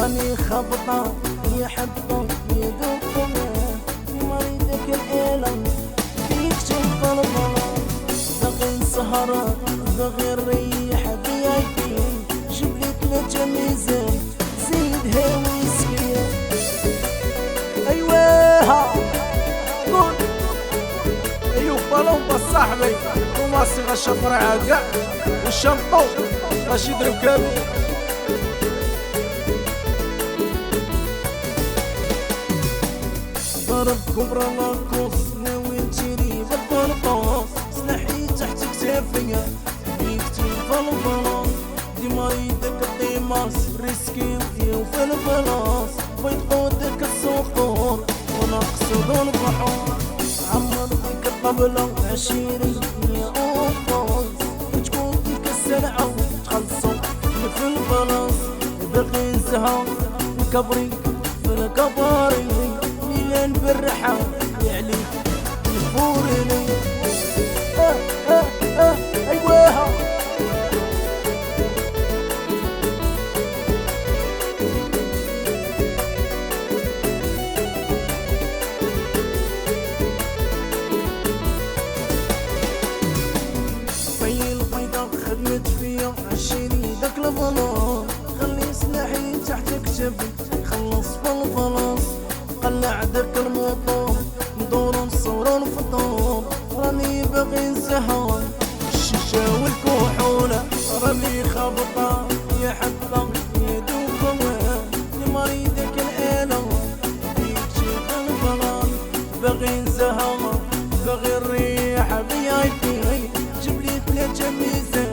راني خبطة يحبك يدوبك مريدك الإله فيك شوف الظلام بغي سهرة بغي الريح بيدي جبلك لجميزة زيدها ويسكية أيوة قول ايوه بالون بصاحبي وما صيغة الشفرة كاع والشنطو باش يضرب كامل ضرب كبرى لاكوس ناوي تجري بالبلطوس سلاحي تحت كتافيا بيك تجيب البلاص ديما يدك الديماس ريسكي وفي البلاص بيض قودك الصقور ونقصد البحور عمر بك الطبلة عشيري يا أوفوز وتكون ديك السلعة وتخلصو في البلاص بغي نزهر وكبري في الكباري مليان بالرحى يعليك يفورني أيوة في البيضة خدمت فيا عشيري داك البلاص خلي سلاحي تحت كتفي خلص بالبلاص قلع داك الموطور ندور نصور ونفطور راني باغي نزهر الشيشة والكحولة راني خبطة يا حبة يدوبها لمريدك الآلة فيك تشوف البلاص باغي نزهر باغي الريح بيايتي جبلي 3 ميزان